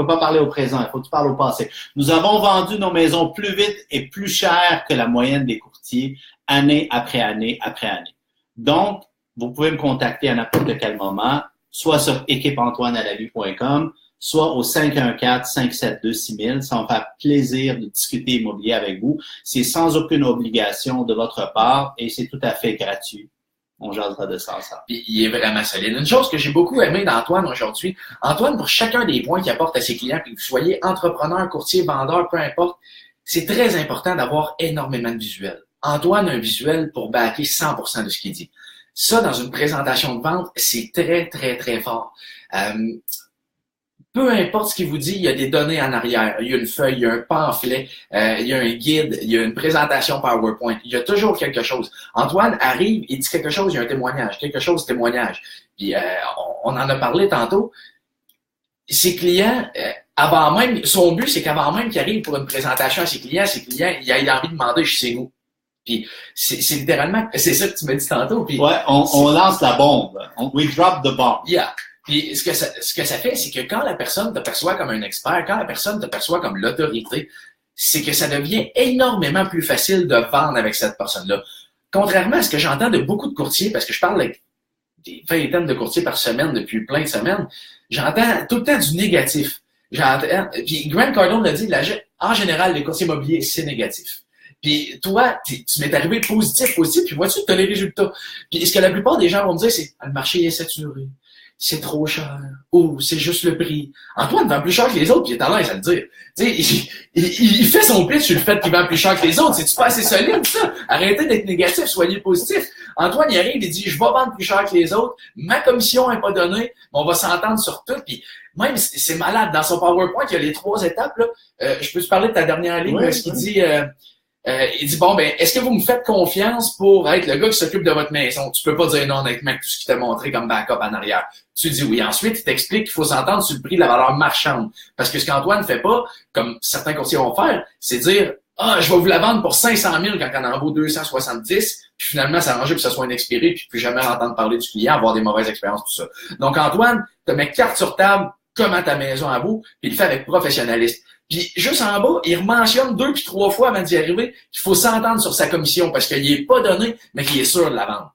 pas parler au présent, il faut que tu parles au passé. Nous avons vendu nos maisons plus vite et plus chères que la moyenne des courtiers, année après année après année. Donc, vous pouvez me contacter à n'importe quel moment, soit sur équipeantoinealabi.com, soit au 514-572-6000. Ça va me faire plaisir de discuter immobilier avec vous. C'est sans aucune obligation de votre part et c'est tout à fait gratuit. On jasera de ça ensemble. Il est vraiment solide. Une chose que j'ai beaucoup aimé d'Antoine aujourd'hui, Antoine, pour chacun des points qu'il apporte à ses clients, puis que vous soyez entrepreneur, courtier, vendeur, peu importe, c'est très important d'avoir énormément de visuels. Antoine a un visuel pour backer 100% de ce qu'il dit. Ça, dans une présentation de vente, c'est très, très, très fort. Peu importe ce qu'il vous dit, il y a des données en arrière. Il y a une feuille, il y a un pamphlet, il y a un guide, il y a une présentation PowerPoint. Il y a toujours quelque chose. Antoine arrive, il dit quelque chose, il y a un témoignage. Quelque chose, témoignage. Puis on en a parlé tantôt. Ses clients, avant même, son but, c'est qu'avant même qu'il arrive pour une présentation à ses clients, il a envie de demander « je sais où ». Puis c'est littéralement, c'est ça que tu m'as dit tantôt. Puis, ouais, on lance la bombe. We drop the bomb. Yeah. Puis ce que ça fait, c'est que quand la personne te perçoit comme un expert, quand la personne te perçoit comme l'autorité, c'est que ça devient énormément plus facile de vendre avec cette personne-là. Contrairement à ce que j'entends de beaucoup de courtiers, parce que je parle avec des vingtaines de courtiers par semaine depuis plein de semaines, j'entends tout le temps du négatif. Puis Grant Cardone l'a dit, en général, les courtiers immobiliers, c'est négatif. Puis toi, tu m'es arrivé positif, puis vois-tu, tu as les résultats. Puis ce que la plupart des gens vont me dire, c'est le marché est saturé, c'est trop cher, ou c'est juste le prix. Antoine vend plus cher que les autres, puis il est à l'aise à le dire. Tu sais, il fait son pitch sur le fait qu'il vend plus cher que les autres. C'est-tu pas assez solide, ça? Arrêtez d'être négatif, soyez positif. Antoine, il arrive, il dit, je vais vendre plus cher que les autres, ma commission n'est pas donnée, mais on va s'entendre sur tout, puis même, c'est malade. Dans son PowerPoint, il y a les 3 étapes, là. Je peux te parler de ta dernière ligne, où ce qu'il dit... il dit, bon, ben, est-ce que vous me faites confiance pour être le gars qui s'occupe de votre maison? Tu peux pas dire non, honnêtement, tout ce qu'il t'a montré comme backup en arrière. Tu dis oui. Ensuite, il t'explique qu'il faut s'entendre sur le prix de la valeur marchande. Parce que ce qu'Antoine fait pas, comme certains courtiers vont faire, c'est dire, je vais vous la vendre pour 500 000 quand on en vaut 270, puis finalement, s'arranger pour que ce soit un expiré, puis plus jamais entendre parler du client, avoir des mauvaises expériences, tout ça. Donc, Antoine te met carte sur table, comment ta maison à vous, puis il le fait avec professionnalisme. Puis juste en bas, il mentionne 2 puis 3 fois avant d'y arriver qu'il faut s'entendre sur sa commission parce qu'il n'est pas donné, mais qu'il est sûr de la vendre.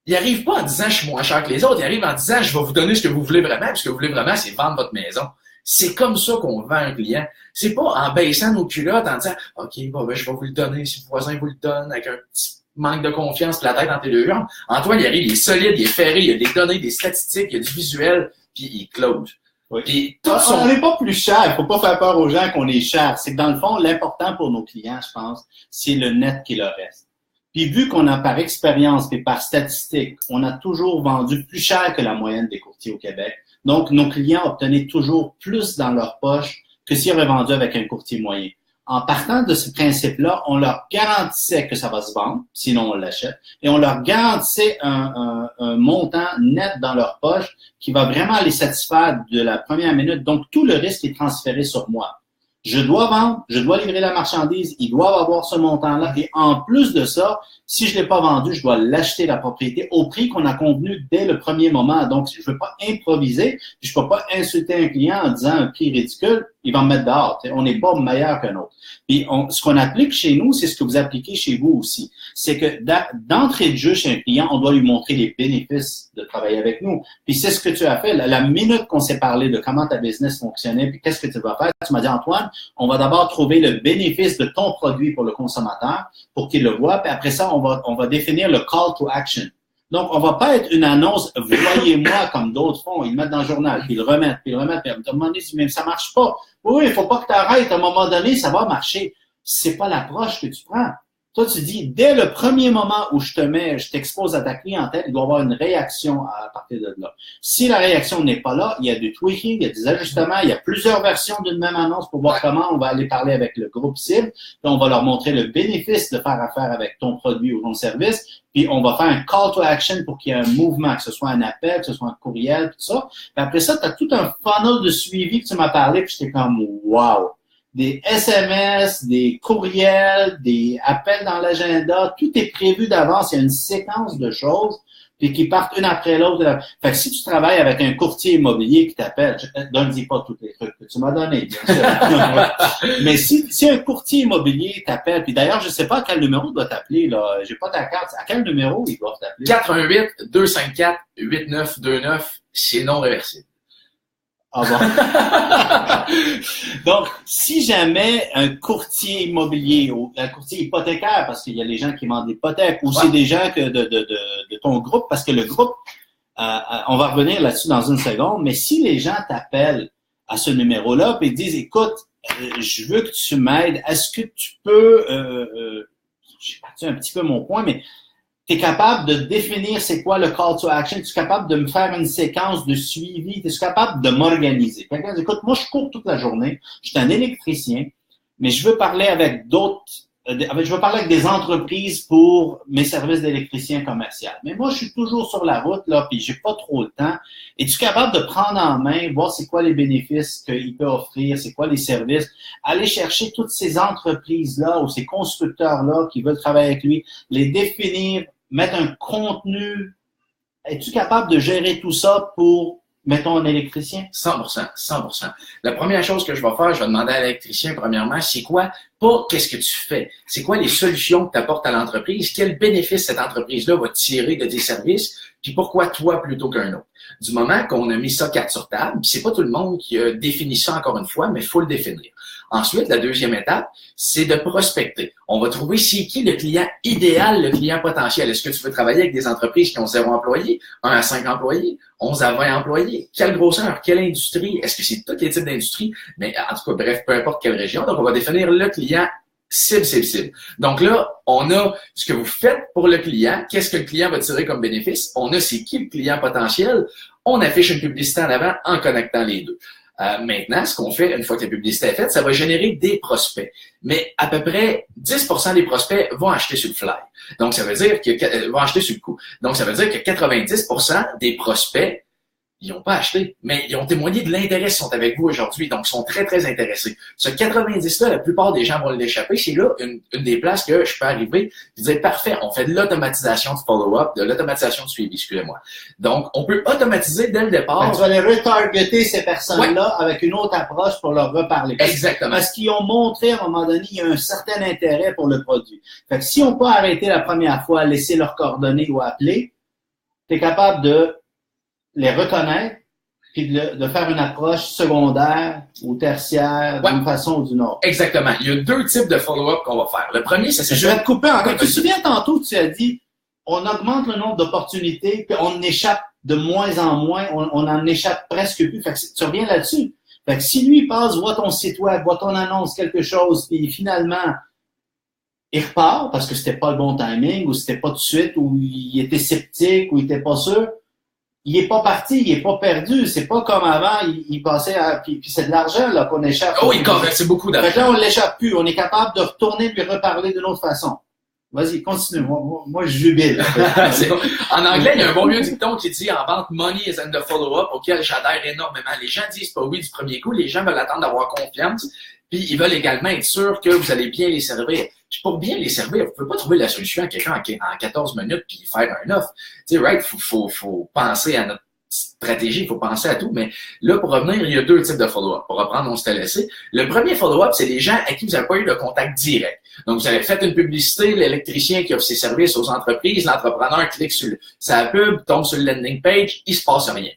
Il arrive pas en disant je suis moins cher que les autres, il arrive en disant je vais vous donner ce que vous voulez vraiment, puis ce que vous voulez vraiment, c'est vendre votre maison. C'est comme ça qu'on vend un client. C'est pas en baissant nos culottes, en disant OK, bon, ben, je vais vous le donner, si le voisin vous le donne, avec un petit manque de confiance, puis la tête dans tes 2 jambes. Antoine, il arrive, il est solide, il est ferré, il y a des données, des statistiques, il y a du visuel, puis il close. Oui. Puis, on n'est pas plus cher. Il faut pas faire peur aux gens qu'on est cher. C'est que dans le fond, l'important pour nos clients, je pense, c'est le net qui leur reste. Puis vu qu'on a par expérience et par statistique, on a toujours vendu plus cher que la moyenne des courtiers au Québec. Donc, nos clients obtenaient toujours plus dans leur poche que s'ils auraient vendu avec un courtier moyen. en partant de ce principe-là, on leur garantissait que ça va se vendre, sinon on l'achète, et on leur garantissait un montant net dans leur poche qui va vraiment les satisfaire de la première minute. Donc, tout le risque est transféré sur moi. Je dois vendre, je dois livrer la marchandise, ils doivent avoir ce montant-là. Et en plus de ça, si je ne l'ai pas vendu, je dois l'acheter la propriété au prix qu'on a convenu dès le premier moment. Donc, je ne veux pas improviser, puis je ne peux pas insulter un client en disant un prix ridicule, il va me mettre dehors. On n'est pas meilleur qu'un autre. Puis, ce qu'on applique chez nous, c'est ce que vous appliquez chez vous aussi. C'est que d'entrée de jeu chez un client, on doit lui montrer les bénéfices de travailler avec nous. Puis, c'est ce que tu as fait. La minute qu'on s'est parlé de comment ta business fonctionnait, puis qu'est-ce que tu vas faire, tu m'as dit, Antoine, on va d'abord trouver le bénéfice de ton produit pour le consommateur, pour qu'il le voit, puis après ça, on va définir le call to action. Donc, on va pas être une annonce, voyez-moi, comme d'autres font, ils le mettent dans le journal, puis ils le remettent, puis à un moment donné, mais ça marche pas. Oui, il faut pas que tu arrêtes, à un moment donné, ça va marcher. C'est pas l'approche que tu prends. Toi, tu dis, dès le premier moment où je t'expose à ta clientèle, il doit y avoir une réaction à partir de là. Si la réaction n'est pas là, il y a du tweaking, il y a des ajustements, il y a plusieurs versions d'une même annonce pour voir comment on va aller parler avec le groupe cible. Puis on va leur montrer le bénéfice de faire affaire avec ton produit ou ton service. Puis on va faire un call to action pour qu'il y ait un mouvement, que ce soit un appel, que ce soit un courriel, tout ça. Puis après ça, tu as tout un funnel de suivi que tu m'as parlé, puis j'étais comme wow! Des SMS, des courriels, des appels dans l'agenda, tout est prévu d'avance. Il y a une séquence de choses puis qui partent une après l'autre. Fait que si tu travailles avec un courtier immobilier qui t'appelle, donne-y pas tous les trucs que tu m'as donnés, bien sûr. Mais si un courtier immobilier t'appelle, puis d'ailleurs, je sais pas à quel numéro il doit t'appeler, là. J'ai pas ta carte. À quel numéro ils doivent t'appeler? 418-254-8929, c'est non réversible. Ah bon? Donc, si jamais un courtier immobilier ou un courtier hypothécaire, parce qu'il y a les gens qui vendent des hypothèques, ou c'est des gens de ton groupe, parce que le groupe, on va revenir là-dessus dans une seconde, mais si les gens t'appellent à ce numéro-là et disent, écoute, je veux que tu m'aides, est-ce que tu peux, j'ai parti un petit peu mon point, mais tu es capable de définir c'est quoi le call to action, tu es capable de me faire une séquence de suivi, tu es capable de m'organiser. Quelqu'un dit, écoute, moi je cours toute la journée, je suis un électricien, mais je veux parler avec d'autres, je veux parler avec des entreprises pour mes services d'électricien commercial. Mais moi, je suis toujours sur la route, là, puis j'ai pas trop le temps. Es-tu capable de prendre en main, voir c'est quoi les bénéfices qu'il peut offrir, c'est quoi les services, aller chercher toutes ces entreprises-là ou ces constructeurs-là qui veulent travailler avec lui, les définir, mettre un contenu. Es-tu capable de gérer tout ça pour, mettons, un électricien? 100%. La première chose que je vais faire, je vais demander à l'électricien, premièrement, c'est quoi, pas qu'est-ce que tu fais, c'est quoi les solutions que tu apportes à l'entreprise, quel bénéfice cette entreprise-là va tirer de tes services, puis pourquoi toi plutôt qu'un autre. Du moment qu'on a mis ça carte sur table, puis c'est pas tout le monde qui a défini ça encore une fois, mais il faut le définir. Ensuite, la deuxième étape, c'est de prospecter. On va trouver c'est qui le client idéal, le client potentiel. Est-ce que tu veux travailler avec des entreprises qui ont 0 employés, 1 à 5 employés, 11 à 20 employés? Quelle grosseur? Quelle industrie? Est-ce que c'est tous les types d'industries? Mais en tout cas, bref, peu importe quelle région. Donc, on va définir le client cible. Donc là, on a ce que vous faites pour le client. Qu'est-ce que le client va tirer comme bénéfice? On a c'est qui le client potentiel. On affiche une publicité en avant en connectant les deux. Maintenant, ce qu'on fait, une fois que la publicité est faite, ça va générer des prospects. Mais à peu près 10% des prospects vont acheter sur le fly. Donc, ça veut dire que vont acheter sur le coup. Donc, ça veut dire que 90% des prospects, ils n'ont pas acheté, mais ils ont témoigné de l'intérêt, ils sont avec vous aujourd'hui, donc ils sont très, très intéressés. Ce 90-là, la plupart des gens vont l'échapper. C'est là une des places que je peux arriver et dire, parfait, on fait de l'automatisation de follow-up, de l'automatisation de suivi, excusez-moi. Donc, on peut automatiser dès le départ. Tu vas les retargeter, ces personnes-là, avec une autre approche pour leur reparler. Exactement. Parce qu'ils ont montré, à un moment donné, il y a un certain intérêt pour le produit. Fait que si on peut arrêter la première fois, laisser leurs coordonnées ou appeler, tu es capable de les reconnaître, puis de faire une approche secondaire ou tertiaire d'une façon ou d'une autre. Exactement. Il y a 2 types de follow-up qu'on va faire. Le premier, c'est... Je vais te couper encore. Tu te souviens tantôt, tu as dit, on augmente le nombre d'opportunités, puis on échappe de moins en moins, on en échappe presque plus. Fait que tu reviens là-dessus. Fait que si lui passe, voit ton site web, voit ton annonce, quelque chose, puis finalement, il repart parce que c'était pas le bon timing, ou c'était pas tout de suite, ou il était sceptique, ou il était pas sûr, il est pas parti, il est pas perdu. C'est pas comme avant, il passait puis c'est de l'argent, là, qu'on échappe. Oh, oui, correct, c'est beaucoup d'argent. Fait que là, on l'échappe plus. On est capable de retourner puis reparler d'une autre façon. Vas-y, continue. Moi, je jubile. En anglais, il y a un bon vieux dicton qui dit en vente, money is in the follow-up, auquel j'adhère énormément. Les gens disent pas oui du premier coup, les gens veulent attendre d'avoir confiance, puis ils veulent également être sûrs que vous allez bien les servir. Puis pour bien les servir, vous pouvez pas trouver la solution à quelqu'un en 14 minutes puis faire un offre. Tu sais, right, faut penser à notre stratégie, il faut penser à tout, mais là, pour revenir, il y a deux types de follow-up. Pour reprendre, on s'était laissé. Le premier follow-up, c'est les gens à qui vous n'avez pas eu de contact direct. Donc, vous avez fait une publicité, l'électricien qui offre ses services aux entreprises, l'entrepreneur clique sur sa pub, tombe sur le landing page, il se passe rien.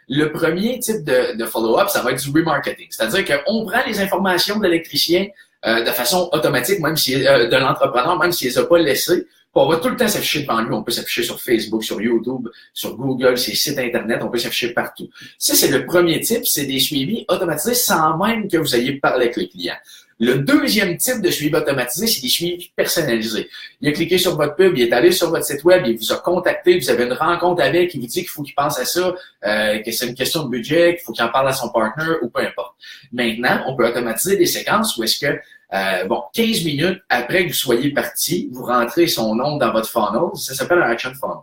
Le premier type de follow-up, ça va être du remarketing. C'est-à-dire qu'on prend les informations de l'électricien de façon automatique, même si de l'entrepreneur, même s'il les a pas laissées. On va tout le temps s'afficher devant lui. On peut s'afficher sur Facebook, sur YouTube, sur Google, ses sites Internet. On peut s'afficher partout. Ça, c'est le premier type. C'est des suivis automatisés sans même que vous ayez parlé avec le client. Le deuxième type de suivi automatisé, c'est des suivis personnalisés. Il a cliqué sur votre pub, il est allé sur votre site web, il vous a contacté, vous avez une rencontre avec, il vous dit qu'il faut qu'il pense à ça, que c'est une question de budget, qu'il faut qu'il en parle à son partner ou peu importe. Maintenant, on peut automatiser des séquences où est-ce que 15 minutes après que vous soyez parti, vous rentrez son nom dans votre funnel. Ça s'appelle un action funnel.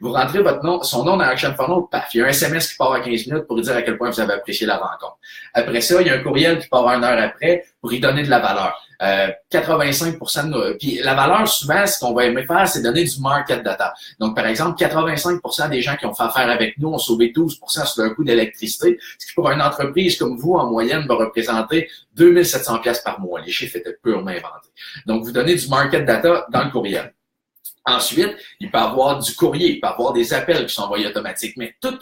Vous rentrez son nom dans l'action funnel, paf, il y a un SMS qui part à 15 minutes pour dire à quel point vous avez apprécié la rencontre. Après ça, il y a un courriel qui part 1 heure après pour y donner de la valeur. 85% de puis la valeur, souvent, ce qu'on va aimer faire, c'est donner du market data. Donc, par exemple, 85% des gens qui ont fait affaire avec nous ont sauvé 12% sur leur coût d'électricité, ce qui pour une entreprise comme vous, en moyenne, va représenter 2700 $ par mois. Les chiffres étaient purement inventés. Donc, vous donnez du market data dans le courriel. Ensuite, il peut y avoir du courrier, il peut y avoir des appels qui sont envoyés automatiques, mais tout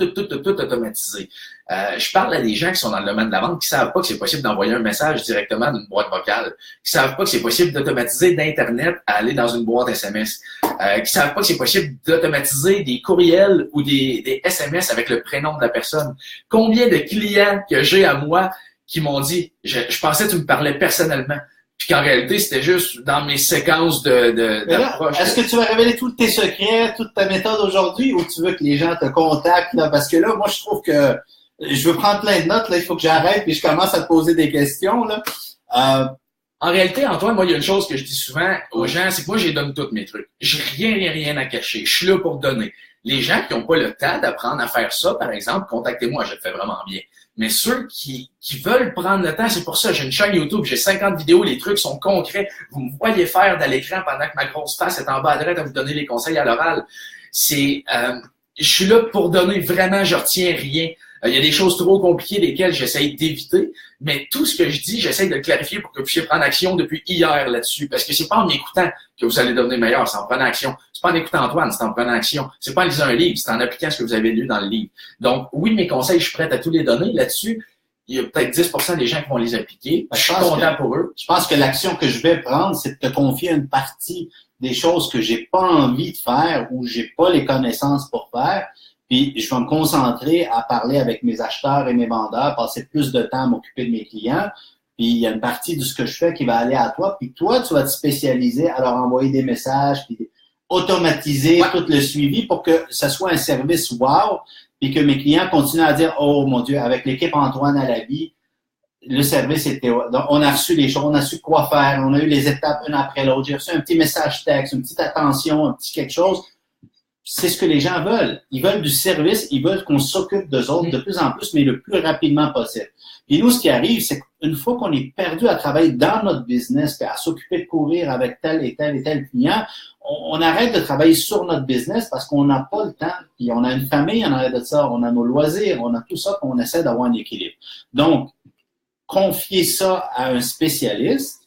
automatisé. Je parle à des gens qui sont dans le domaine de la vente qui savent pas que c'est possible d'envoyer un message directement d'une boîte vocale, qui savent pas que c'est possible d'automatiser d'Internet à aller dans une boîte SMS, qui savent pas que c'est possible d'automatiser des courriels ou des SMS avec le prénom de la personne. Combien de clients que j'ai à moi qui m'ont dit, je pensais que tu me parlais personnellement. Puis qu'en réalité, c'était juste dans mes séquences d'approche. Est-ce que tu vas révéler tous tes secrets, toute ta méthode aujourd'hui, ou tu veux que les gens te contactent, là? Parce que là, moi, je trouve que je veux prendre plein de notes, là, il faut que j'arrête, puis je commence à te poser des questions, là. En réalité, Antoine, moi, il y a une chose que je dis souvent aux gens, c'est que moi, je les donne tous mes trucs. J'ai rien à cacher. Je suis là pour donner. Les gens qui n'ont pas le temps d'apprendre à faire ça, par exemple, contactez-moi, je le fais vraiment bien. Mais ceux qui veulent prendre le temps, c'est pour ça, j'ai une chaîne YouTube, j'ai 50 vidéos, les trucs sont concrets. Vous me voyez faire dans l'écran pendant que ma grosse face est en bas à droite à vous donner les conseils à l'oral. Je suis là pour donner vraiment, je retiens rien. Il y a des choses trop compliquées lesquelles j'essaye d'éviter, mais tout ce que je dis, j'essaye de le clarifier pour que vous puissiez prendre action depuis hier là-dessus. Parce que c'est pas en m'écoutant que vous allez devenir meilleur, c'est en prenant action. C'est pas en écoutant Antoine, c'est en prenant action. C'est pas en lisant un livre, c'est en appliquant ce que vous avez lu dans le livre. Donc, oui, mes conseils, je suis prêt à tous les donner. Là-dessus, il y a peut-être 10% des gens qui vont les appliquer. Je suis content pour eux. Je pense que l'action que je vais prendre, c'est de te confier une partie des choses que j'ai pas envie de faire ou j'ai pas les connaissances pour faire. Puis, je vais me concentrer à parler avec mes acheteurs et mes vendeurs, passer plus de temps à m'occuper de mes clients. Puis, il y a une partie de ce que je fais qui va aller à toi. Puis, toi, tu vas te spécialiser à leur envoyer des messages, puis automatiser tout le suivi pour que ce soit un service wow, puis que mes clients continuent à dire, oh mon Dieu, avec l'équipe Antoine à la vie, le service était... Donc, on a reçu les choses, on a su quoi faire, on a eu les étapes une après l'autre. J'ai reçu un petit message texte, une petite attention, un petit quelque chose. C'est ce que les gens veulent. Ils veulent du service, ils veulent qu'on s'occupe d'eux autres de plus en plus, mais le plus rapidement possible. Puis nous, ce qui arrive, c'est qu'une fois qu'on est perdu à travailler dans notre business, puis à s'occuper de courir avec tel et tel et tel client, on arrête de travailler sur notre business parce qu'on n'a pas le temps. Puis on a une famille en arrière de ça, on a nos loisirs, on a tout ça, qu'on essaie d'avoir un équilibre. Donc, confier ça à un spécialiste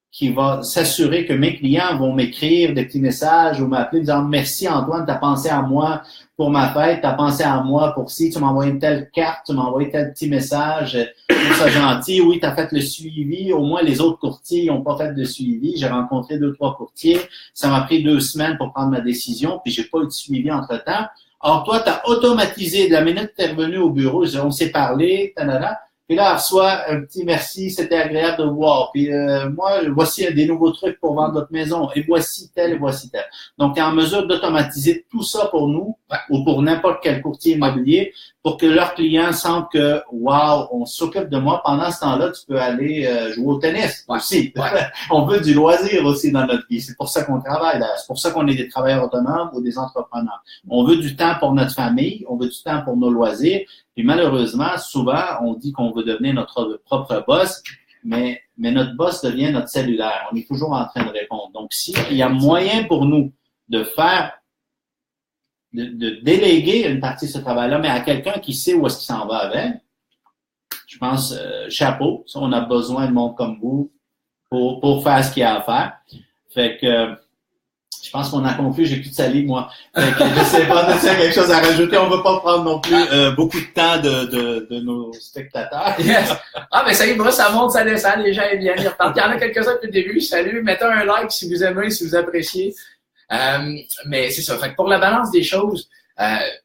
qui va s'assurer que mes clients vont m'écrire des petits messages ou m'appeler en disant « Merci Antoine, tu as pensé à moi pour ma fête, tu as pensé à moi pour ci, tu m'as envoyé une telle carte, tu m'as envoyé tel petit message, je trouve ça gentil, oui, tu as fait le suivi, au moins les autres courtiers n'ont pas fait de suivi, j'ai rencontré 2-3 courtiers, ça m'a pris 2 semaines pour prendre ma décision, puis j'ai pas eu de suivi entre-temps. Alors toi, tu as automatisé, de la minute que tu es revenu au bureau, on s'est parlé, tanana. Puis là, elle reçoit un petit merci, c'était agréable de vous voir. Puis moi, voici des nouveaux trucs pour vendre votre maison. Et voici tel, et voici tel. Donc, tu es en mesure d'automatiser tout ça pour nous. ou pour n'importe quel courtier immobilier pour que leurs clients sentent que, wow, on s'occupe de moi. Pendant ce temps-là, tu peux aller jouer au tennis aussi. On veut du loisir aussi dans notre vie. C'est pour ça qu'on travaille. C'est pour ça qu'on est des travailleurs autonomes ou des entrepreneurs. On veut du temps pour notre famille. On veut du temps pour nos loisirs. Puis malheureusement, souvent, on dit qu'on veut devenir notre propre boss. Mais notre boss devient notre cellulaire. On est toujours en train de répondre. Donc, s'il y a moyen pour nous de déléguer une partie de ce travail-là, mais à quelqu'un qui sait où est-ce qu'il s'en va avec, je pense, chapeau. Ça, on a besoin de monde comme vous pour faire ce qu'il y a à faire. Fait que, je pense qu'on a conclu, j'ai plus de salive, moi. Fait que je sais pas si y a quelque chose à rajouter. On ne veut pas prendre non plus beaucoup de temps de nos spectateurs. Yes. Ah, mais ça y est, ça monte, ça descend, les gens aiment bien, ils repartent. Il y en a quelques-uns depuis le début. Salut, mettez un like si vous aimez, si vous appréciez. Mais c'est ça. Fait que pour la balance des choses,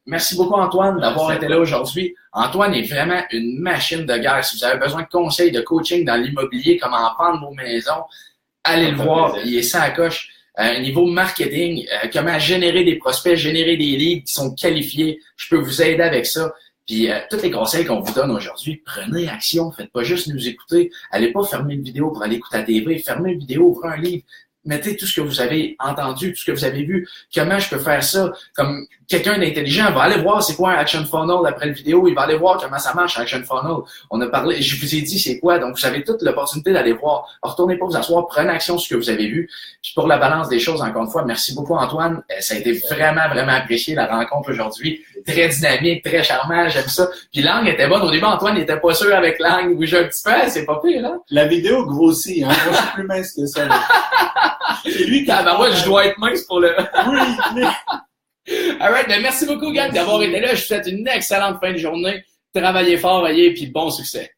merci beaucoup Antoine d'avoir été là aujourd'hui. Antoine est vraiment une machine de guerre. Si vous avez besoin de conseils, de coaching dans l'immobilier, comment vendre vos maisons, allez le voir. Il est ça à coche. Niveau marketing, comment générer des prospects, générer des leads qui sont qualifiés. Je peux vous aider avec ça. Puis tous les conseils qu'on vous donne aujourd'hui, prenez action. Faites pas juste nous écouter. Allez pas fermer une vidéo pour aller écouter la TV. Fermez une vidéo, ouvrez un livre. Mettez tout ce que vous avez entendu, tout ce que vous avez vu. Comment je peux faire ça? Comme quelqu'un d'intelligent va aller voir c'est quoi un Action Funnel après la vidéo. Il va aller voir comment ça marche, Action Funnel. On a parlé, je vous ai dit c'est quoi. Donc, vous avez toute l'opportunité d'aller voir. Retournez pas vous asseoir, prenez action sur ce que vous avez vu. Puis pour la balance des choses, encore une fois, merci beaucoup Antoine. Ça a été vraiment, vraiment apprécié la rencontre aujourd'hui. Très dynamique, très charmant, j'aime ça. Puis l'angle était bonne. Au début, Antoine n'était pas sûr avec l'angle. Il bougeait un petit peu, c'est pas pire, là. La vidéo grossit, hein. Moi, je suis plus mince que ça. C'est lui qui moi, je dois être mince pour le... Oui, mais... Alright, ben merci beaucoup, gang, d'avoir été là. Je vous souhaite une excellente fin de journée. Travaillez fort, voyez, puis bon succès.